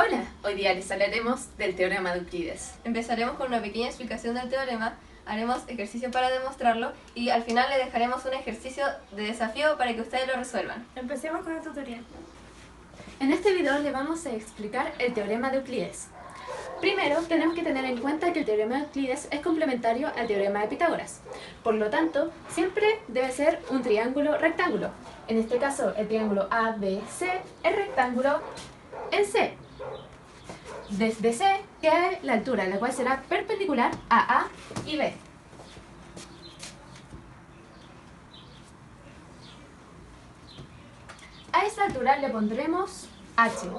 Hola, hoy día les hablaremos del teorema de Euclides. Empezaremos con una pequeña explicación del teorema, haremos ejercicio para demostrarlo y al final le dejaremos un ejercicio de desafío para que ustedes lo resuelvan. Empecemos con el tutorial. En este video le vamos a explicar el teorema de Euclides. Primero, tenemos que tener en cuenta que el teorema de Euclides es complementario al teorema de Pitágoras. Por lo tanto, siempre debe ser un triángulo rectángulo. En este caso, el triángulo ABC es rectángulo en C. Desde C queda la altura, la cual será perpendicular a A y B. A esa altura le pondremos H.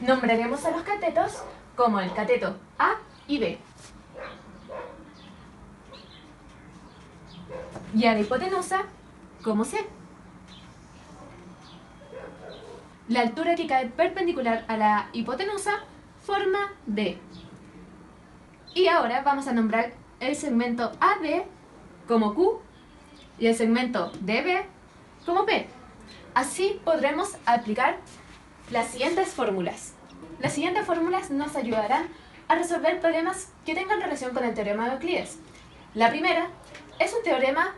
Nombraremos a los catetos como el cateto A y B. Y a la hipotenusa como C. La altura que cae perpendicular a la hipotenusa forma D. Y ahora vamos a nombrar el segmento AD como Q y el segmento DB como P. Así podremos aplicar las siguientes fórmulas. Las siguientes fórmulas nos ayudarán a resolver problemas que tengan relación con el teorema de Euclides. La primera es un teorema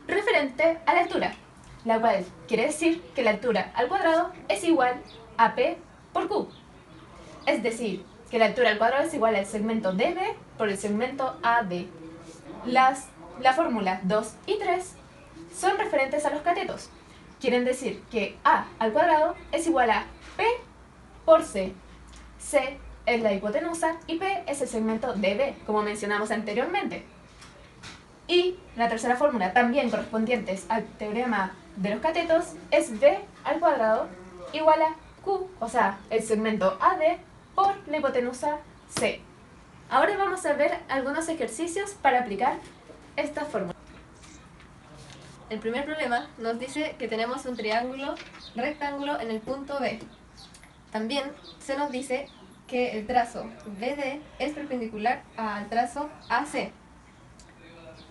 referente a la altura, la cual quiere decir que la altura al cuadrado es igual a P por Q. Es decir, que la altura al cuadrado es igual al segmento DB por el segmento AD. La fórmula 2 y 3 son referentes a los catetos. Quieren decir que A al cuadrado es igual a P por C. C es la hipotenusa y P es el segmento DB, como mencionamos anteriormente. Y la tercera fórmula, también correspondientes al teorema de los catetos, es B al cuadrado igual a Q, o sea, el segmento AD por la hipotenusa C. Ahora vamos a ver algunos ejercicios para aplicar esta fórmula. El primer problema nos dice que tenemos un triángulo rectángulo en el punto B. También se nos dice que el trazo BD es perpendicular al trazo AC.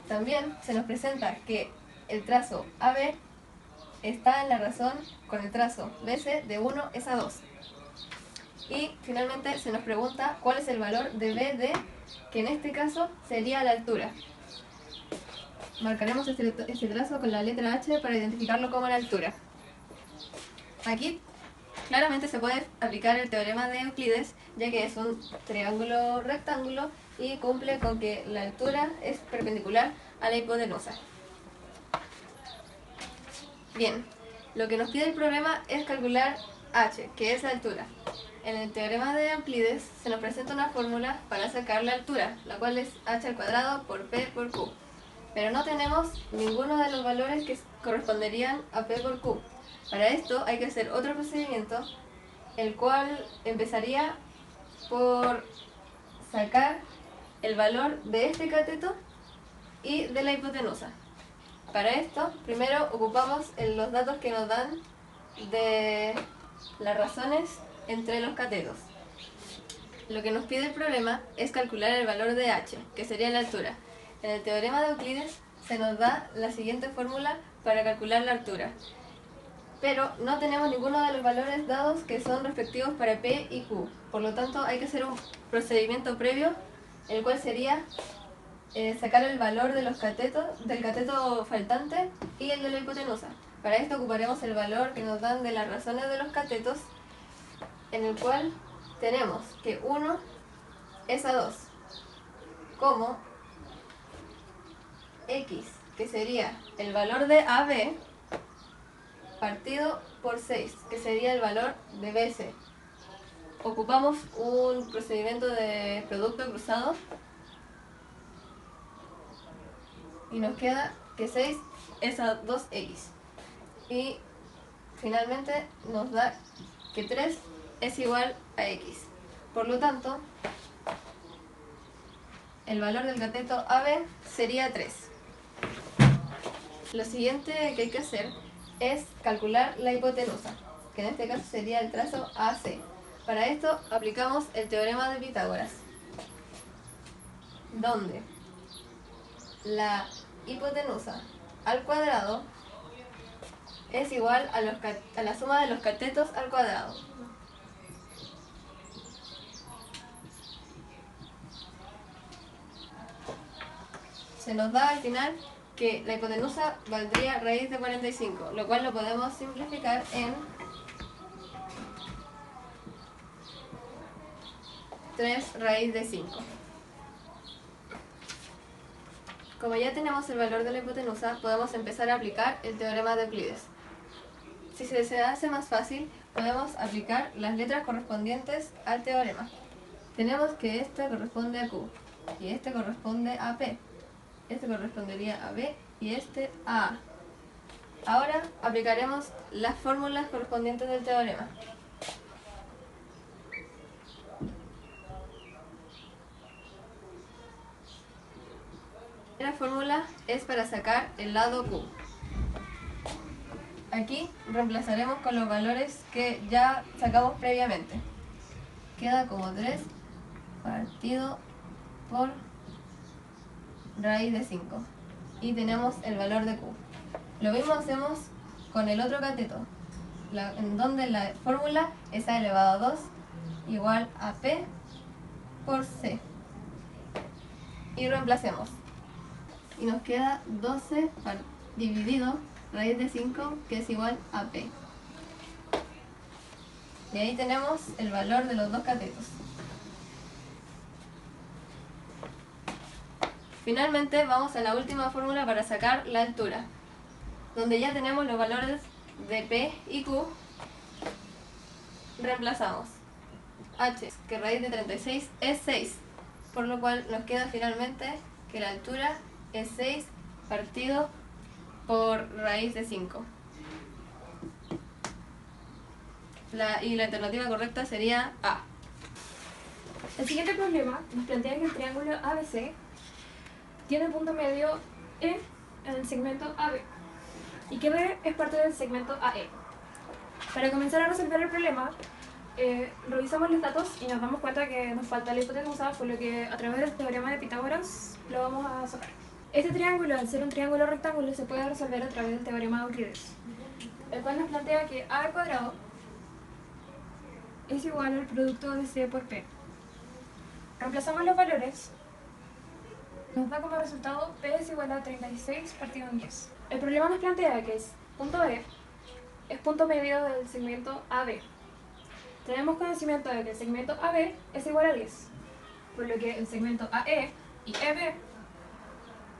También se nos presenta que el trazo AB está en la razón con el trazo BC de 1 es a 2. Y finalmente se nos pregunta cuál es el valor de BD, que en este caso sería la altura. Marcaremos este trazo con la letra H para identificarlo como la altura. Aquí claramente se puede aplicar el teorema de Euclides, ya que es un triángulo rectángulo y cumple con que la altura es perpendicular a la hipotenusa. Bien, lo que nos pide el problema es calcular h, que es la altura. En el teorema de Euclides se nos presenta una fórmula para sacar la altura, la cual es h al cuadrado por p por q. Pero no tenemos ninguno de los valores que corresponderían a p por q. Para esto hay que hacer otro procedimiento, el cual empezaría por sacar el valor de este cateto y de la hipotenusa. Para esto, primero ocupamos los datos que nos dan de las razones entre los catetos. Lo que nos pide el problema es calcular el valor de h, que sería la altura. En el teorema de Euclides se nos da la siguiente fórmula para calcular la altura, pero no tenemos ninguno de los valores dados que son respectivos para P y Q. Por lo tanto, hay que hacer un procedimiento previo, el cual sería sacar el valor de los catetos, del cateto faltante y el de la hipotenusa. Para esto ocuparemos el valor que nos dan de las razones de los catetos, en el cual tenemos que 1 es a 2, como x, que sería el valor de AB, partido por 6, que sería el valor de BC. Ocupamos un procedimiento de producto cruzado y nos queda que 6 es a 2x. Y finalmente nos da que 3 es igual a x. Por lo tanto, el valor del cateto AB sería 3. Lo siguiente que hay que hacer es calcular la hipotenusa, que en este caso sería el trazo AC. Para esto aplicamos el teorema de Pitágoras, donde la hipotenusa al cuadrado es igual a la suma de los catetos al cuadrado. Se nos da al final que la hipotenusa valdría raíz de 45, lo cual lo podemos simplificar en 3 raíz de 5. Como ya tenemos el valor de la hipotenusa, podemos empezar a aplicar el teorema de Euclides. Si se hace más fácil, podemos aplicar las letras correspondientes al teorema. Tenemos que este corresponde a Q, y este corresponde a P, este correspondería a B y este a A. Ahora aplicaremos las fórmulas correspondientes del teorema. La fórmula es para sacar el lado Q. Aquí reemplazaremos con los valores que ya sacamos previamente. Queda como 3 partido por raíz de 5. Y tenemos el valor de Q. Lo mismo hacemos con el otro cateto, en donde la fórmula es A elevado a 2 igual a P por C. Y reemplacemos. Y nos queda 12 dividido raíz de 5, que es igual a P. Y ahí tenemos el valor de los dos catetos. Finalmente vamos a la última fórmula para sacar la altura, donde ya tenemos los valores de P y Q. Reemplazamos H, que raíz de 36 es 6, por lo cual nos queda finalmente que la altura es 6 partido por raíz de 5. Y la alternativa correcta sería A. El siguiente problema nos plantea que el triángulo ABC tiene punto medio E en el segmento AB y que B es parte del segmento AE. Para comenzar a resolver el problema, revisamos los datos y nos damos cuenta que nos falta la hipotenusa, por lo que a través del teorema de Pitágoras lo vamos a sacar. Este triángulo, al ser un triángulo rectángulo, se puede resolver a través del teorema de Euclides, el cual nos plantea que A al cuadrado es igual al producto de C por P. Reemplazamos los valores, nos da como resultado P es igual a 36 partido en 10. El problema nos plantea que punto E es punto medio del segmento AB. Tenemos conocimiento de que el segmento AB es igual a 10, por lo que el segmento AE y EB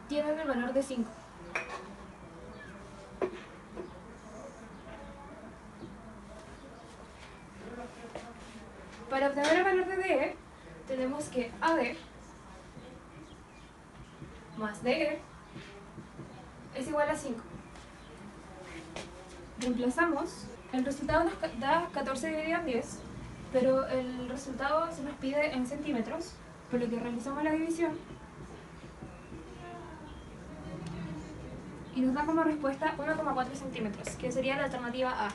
tienen el valor de 5. Para obtener el valor de DE, tenemos que AD más DE es igual a 5. Reemplazamos, el resultado nos da 14 dividido en 10, pero el resultado se nos pide en centímetros, por lo que realizamos la división y nos da como respuesta 1,4 centímetros, que sería la alternativa A.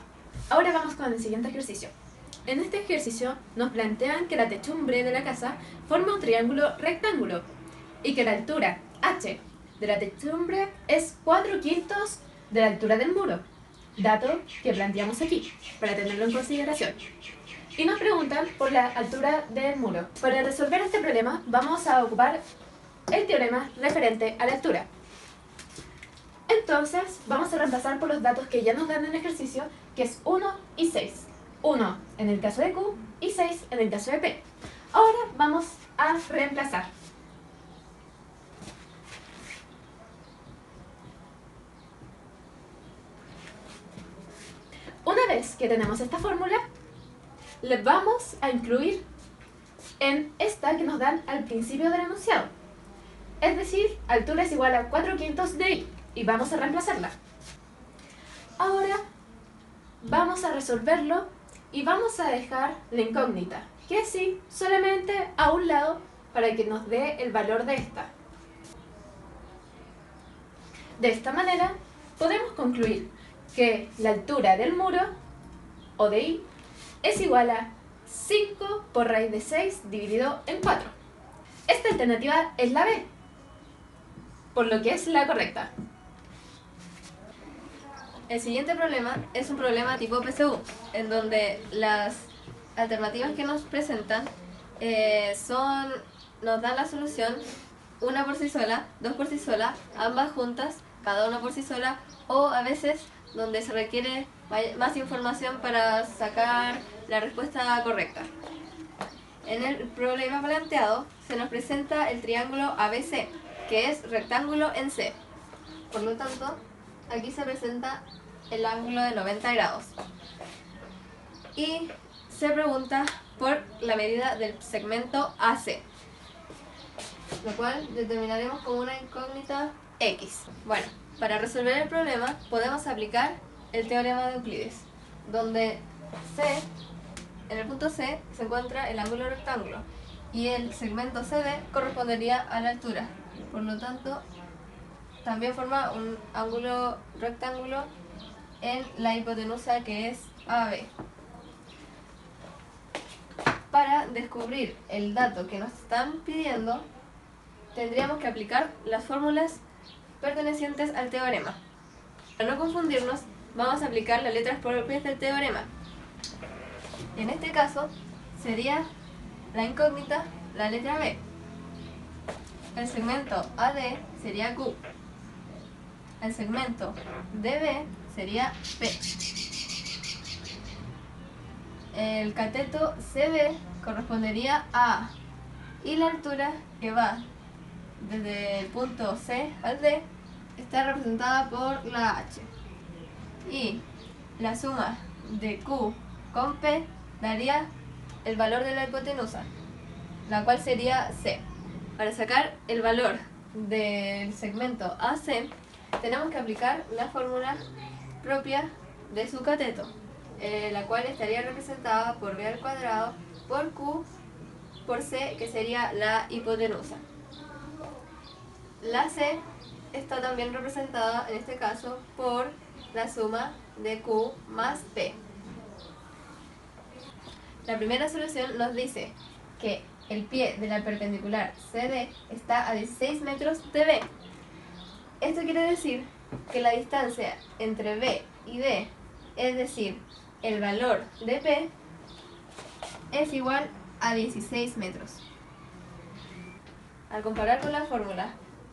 Ahora vamos con el siguiente ejercicio. En este ejercicio nos plantean que la techumbre de la casa forma un triángulo rectángulo y que la altura h de la techumbre es 4/5 de la altura del muro, dato que planteamos aquí para tenerlo en consideración. Y nos preguntan por la altura del muro. Para resolver este problema vamos a ocupar el teorema referente a la altura. Entonces vamos a reemplazar por los datos que ya nos dan en el ejercicio, que es 1 y 6. 1 en el caso de Q y 6 en el caso de P. Ahora vamos a reemplazar. Una vez que tenemos esta fórmula, le vamos a incluir en esta que nos dan al principio del enunciado. Es decir, altura es igual a 4/5 de I y vamos a reemplazarla. Ahora vamos a resolverlo y vamos a dejar la incógnita, que sí, solamente a un lado para que nos dé el valor de esta. De esta manera podemos concluir que la altura del muro, o de I, es igual a 5 por raíz de 6 dividido en 4. Esta alternativa es la B, por lo que es la correcta. El siguiente problema es un problema tipo PSU, en donde las alternativas que nos presentan nos dan la solución una por sí sola, dos por sí sola, ambas juntas, cada una por sí sola, o a veces donde se requiere más información para sacar la respuesta correcta. En el problema planteado se nos presenta el triángulo ABC, que es rectángulo en C. Por lo tanto, aquí se presenta el ángulo de 90 grados. Y se pregunta por la medida del segmento AC, lo cual determinaremos como una incógnita X. Bueno, para resolver el problema podemos aplicar el teorema de Euclides, donde en el punto C se encuentra el ángulo rectángulo y el segmento CD correspondería a la altura. Por lo tanto, también forma un ángulo rectángulo en la hipotenusa que es AB. Para descubrir el dato que nos están pidiendo, tendríamos que aplicar las fórmulas pertenecientes al teorema. Para no confundirnos, vamos a aplicar las letras propias del teorema. En este caso, sería la incógnita la letra B. El segmento AD sería Q. El segmento DB sería P. El cateto CB correspondería a A. Y la altura que va desde el punto C al D está representada por la H. Y la suma de Q con P daría el valor de la hipotenusa, la cual sería C. Para sacar el valor del segmento AC, tenemos que aplicar la fórmula propia de su cateto, la cual estaría representada por B al cuadrado por Q por C, que sería la hipotenusa. La C está también representada en este caso por la suma de Q más P. La primera solución nos dice que el pie de la perpendicular CD está a 16 metros de B. Esto quiere decir que la distancia entre B y D, es decir, el valor de P, es igual a 16 metros. Al comparar con la fórmula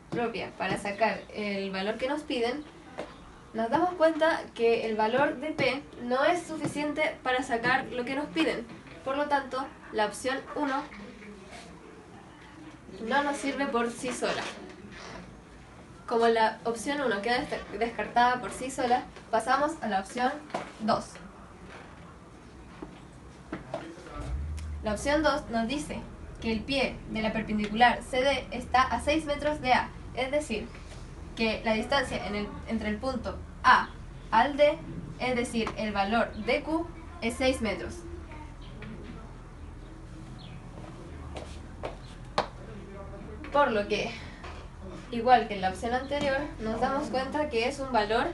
propia para sacar el valor que nos piden, nos damos cuenta que el valor de P no es suficiente para sacar lo que nos piden. Por lo tanto, la opción 1 no nos sirve por sí sola. Como la opción 1 queda descartada por sí sola, pasamos a la opción 2. La opción 2 nos dice que el pie de la perpendicular CD está a 6 metros de A, es decir, que la distancia entre el punto A al D, es decir, el valor de Q, es 6 metros. Por lo que, igual que en la opción anterior, nos damos cuenta que es un valor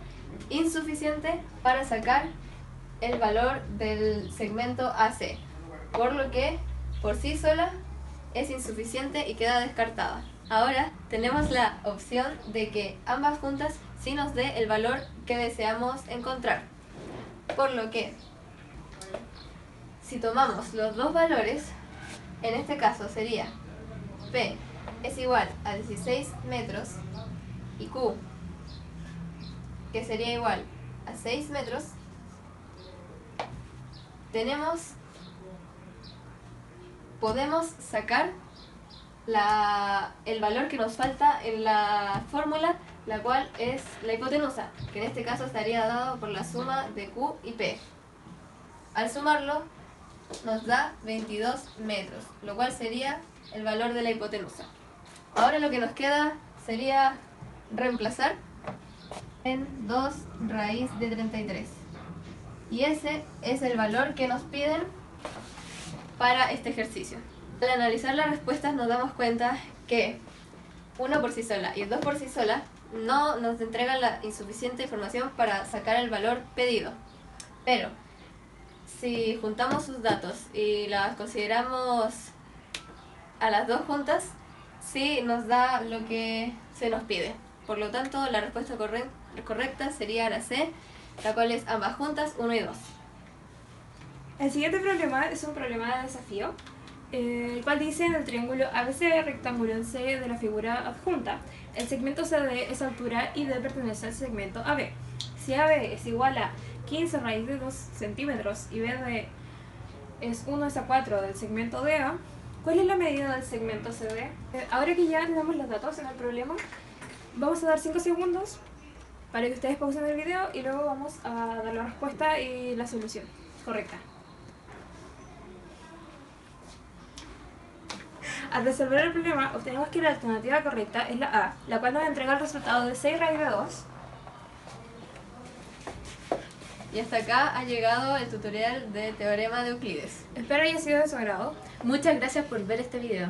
insuficiente para sacar el valor del segmento AC, por lo que por sí sola es insuficiente y queda descartada. Ahora tenemos la opción de que ambas juntas sí nos dé el valor que deseamos encontrar, por lo que si tomamos los dos valores, en este caso sería P es igual a 16 metros y Q, que sería igual a 6 metros, podemos sacar el valor que nos falta en la fórmula, la cual es la hipotenusa, que en este caso estaría dado por la suma de Q y P. Al sumarlo nos da 22 metros, lo cual sería el valor de la hipotenusa. Ahora lo que nos queda sería reemplazar en 2 raíz de 33. Y ese es el valor que nos piden para este ejercicio. Al analizar las respuestas nos damos cuenta que 1 por sí sola y 2 por sí sola no nos entregan la insuficiente información para sacar el valor pedido. Pero si juntamos sus datos y las consideramos a las dos juntas, sí nos da lo que se nos pide. Por lo tanto, la respuesta correcta sería la C, la cual es ambas juntas 1 y 2. El siguiente problema es un problema de desafío, el cual dice: en el triángulo ABC rectángulo en C de la figura adjunta, el segmento CD es altura y D pertenece al segmento AB. Si AB es igual a 15 raíz de 2 centímetros y BD es 1/4 del segmento DA, ¿cuál es la medida del segmento CD? Ahora que ya tenemos los datos en el problema, vamos a dar 5 segundos para que ustedes pausen el video y luego vamos a dar la respuesta y la solución correcta. Al resolver el problema, obtenemos que la alternativa correcta es la A, la cual nos entrega el resultado de 6 raíz de 2. Y hasta acá ha llegado el tutorial de Teorema de Euclides. Espero haya sido de su agrado. Muchas gracias por ver este video.